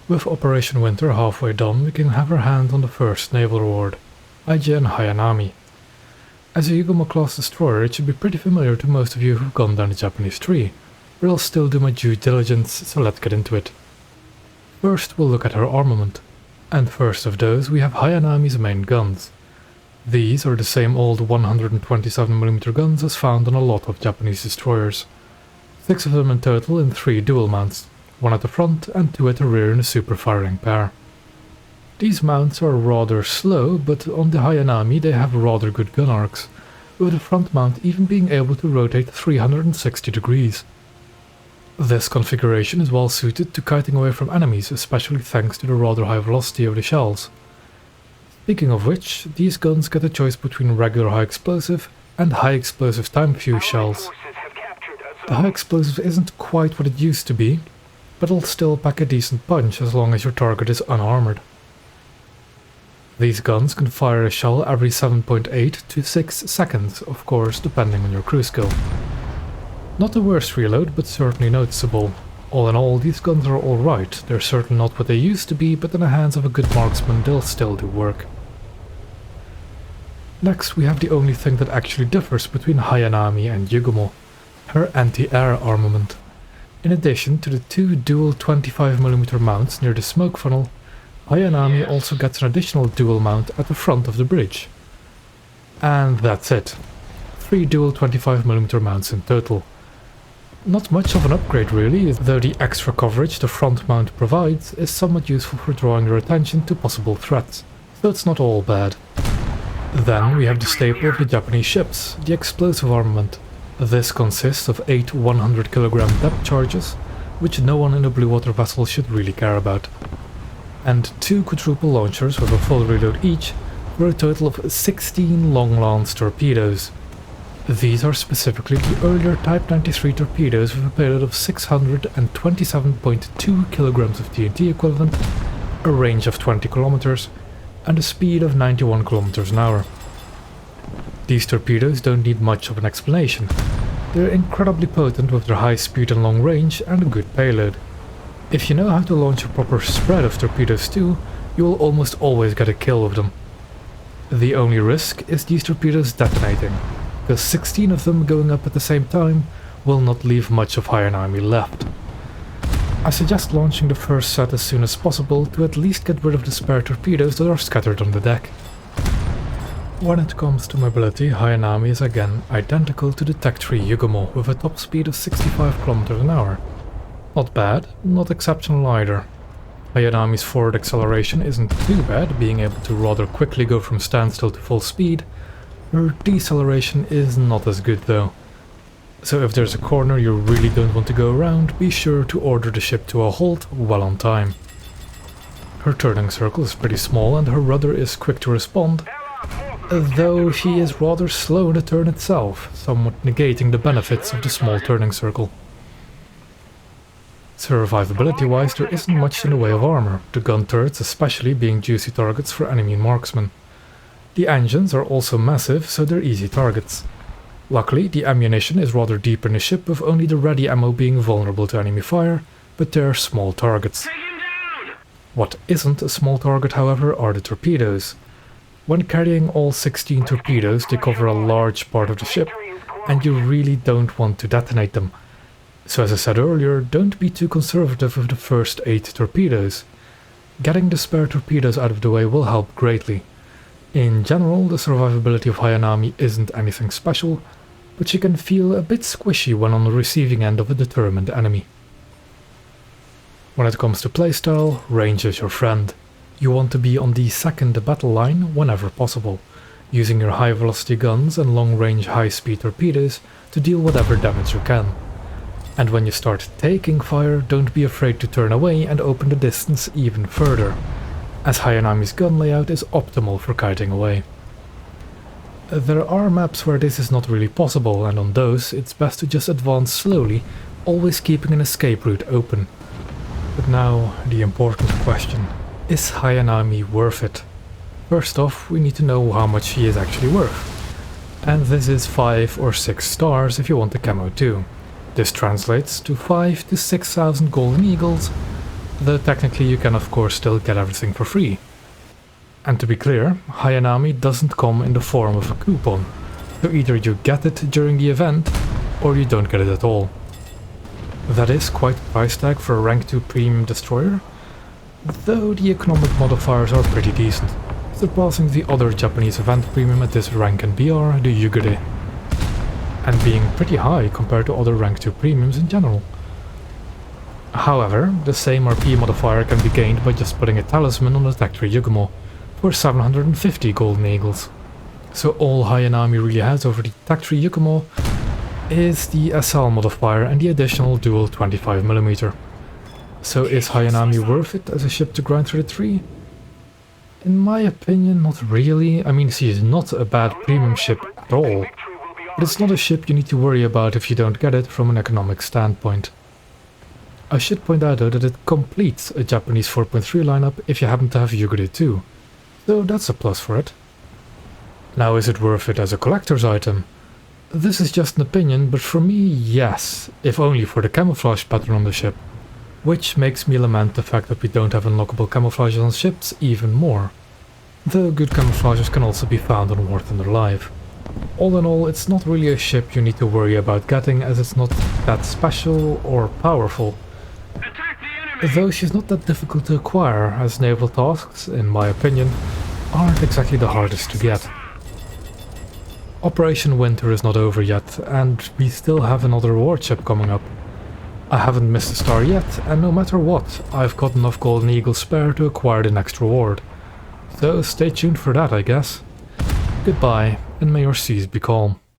With Operation Winter halfway done, we can have our hand on the first naval reward, IJN Hayanami. As a Yugumo class destroyer, it should be pretty familiar to most of you who've gone down the Japanese tree, but I'll still do my due diligence, so let's get into it. First we'll look at her armament, and first of those we have Hayanami's main guns. These are the same old 127mm guns as found on a lot of Japanese destroyers. 6 of them in total in 3 dual mounts, 1 at the front and 2 at the rear in a super firing pair. These mounts are rather slow, but on the Hayanami they have rather good gun arcs, with the front mount even being able to rotate 360 degrees. This configuration is well suited to kiting away from enemies, especially thanks to the rather high velocity of the shells. Speaking of which, these guns get a choice between regular high explosive and high explosive time fuse shells. The high explosive isn't quite what it used to be, but it'll still pack a decent punch as long as your target is unarmored. These guns can fire a shell every 7.8 to 6 seconds, of course depending on your crew skill. Not the worst reload, but certainly noticeable. All in all, these guns are alright. They're certainly not what they used to be, but in the hands of a good marksman they'll still do work. Next we have the only thing that actually differs between Hayanami and Yugumo, her anti-air armament. In addition to the 2 dual 25mm mounts near the smoke funnel, Hayanami also gets an additional dual mount at the front of the bridge. And that's it. 3 dual 25mm mounts in total. Not much of an upgrade really, though the extra coverage the front mount provides is somewhat useful for drawing your attention to possible threats, so it's not all bad. Then we have the staple of the Japanese ships, the explosive armament. This consists of 8 100kg depth charges, which no one in a blue water vessel should really care about, and 2 quadruple launchers with a full reload each, for a total of 16 long-lance torpedoes. These are specifically the earlier Type 93 torpedoes with a payload of 627.2 kilograms of TNT equivalent, a range of 20 kilometers, and a speed of 91 kilometers an hour. These torpedoes don't need much of an explanation. They're incredibly potent with their high speed and long range and a good payload. If you know how to launch a proper spread of torpedoes too, you will almost always get a kill with them. The only risk is these torpedoes detonating, because 16 of them going up at the same time will not leave much of Hayanami left. I suggest launching the first set as soon as possible to at least get rid of the spare torpedoes that are scattered on the deck. When it comes to mobility, Hayanami is again identical to the Tech 3 Yugumo with a top speed of 65 km an hour. Not bad, not exceptional either. Hayanami's forward acceleration isn't too bad, being able to rather quickly go from standstill to full speed. Her deceleration is not as good though. So if there's a corner you really don't want to go around, be sure to order the ship to a halt well on time. Her turning circle is pretty small and her rudder is quick to respond, though she is rather slow in the turn itself, somewhat negating the benefits of the small turning circle. Survivability wise, there isn't much in the way of armor, the gun turrets especially being juicy targets for enemy marksmen. The engines are also massive, so they're easy targets. Luckily, the ammunition is rather deep in the ship, with only the ready ammo being vulnerable to enemy fire, but they're small targets. What isn't a small target, however, are the torpedoes. When carrying all 16 torpedoes, they cover a large part of the ship, and you really don't want to detonate them. So as I said earlier, don't be too conservative with the first 8 torpedoes. Getting the spare torpedoes out of the way will help greatly. In general, the survivability of Hayanami isn't anything special, but she can feel a bit squishy when on the receiving end of a determined enemy. When it comes to playstyle, range is your friend. You want to be on the second battle line whenever possible, using your high velocity guns and long range high speed torpedoes to deal whatever damage you can. And when you start taking fire, don't be afraid to turn away and open the distance even further, as Hayanami's gun layout is optimal for kiting away. There are maps where this is not really possible, and on those it's best to just advance slowly, always keeping an escape route open. But now, the important question. Is Hayanami worth it? First off, we need to know how much she is actually worth. And this is 5 or 6 stars if you want the camo too. This translates to 5 to 6,000 golden eagles, though technically you can of course still get everything for free. And to be clear, Hayanami doesn't come in the form of a coupon, so either you get it during the event, or you don't get it at all. That is quite a price tag for a rank 2 premium destroyer, though the economic modifiers are pretty decent, surpassing the other Japanese event premium at this rank and BR, the Yugure, and being pretty high compared to other rank 2 premiums in general. However, the same RP modifier can be gained by just putting a talisman on the Tech 3 Yugumo for 750 golden eagles. So all Hayanami really has over the Tech 3 Yugumo is the SL modifier and the additional dual 25mm. So is Hayanami worth it as a ship to grind through the tree? In my opinion, not really. I mean, she is not a bad premium ship at all, but it's not a ship you need to worry about if you don't get it from an economic standpoint. I should point out though that it completes a Japanese 4.3 lineup if you happen to have Yugure too, so that's a plus for it. Now, is it worth it as a collector's item? This is just an opinion, but for me, yes, if only for the camouflage pattern on the ship, which makes me lament the fact that we don't have unlockable camouflages on ships even more, though good camouflages can also be found on War Thunder Live. All in all, it's not really a ship you need to worry about getting, as it's not that special or powerful. Though she's not that difficult to acquire, as naval tasks, in my opinion, aren't exactly the hardest to get. Operation Winter is not over yet, and we still have another reward ship coming up. I haven't missed a star yet, and no matter what, I've got enough golden eagles spare to acquire the next reward. So stay tuned for that, I guess. Goodbye, and may your seas be calm.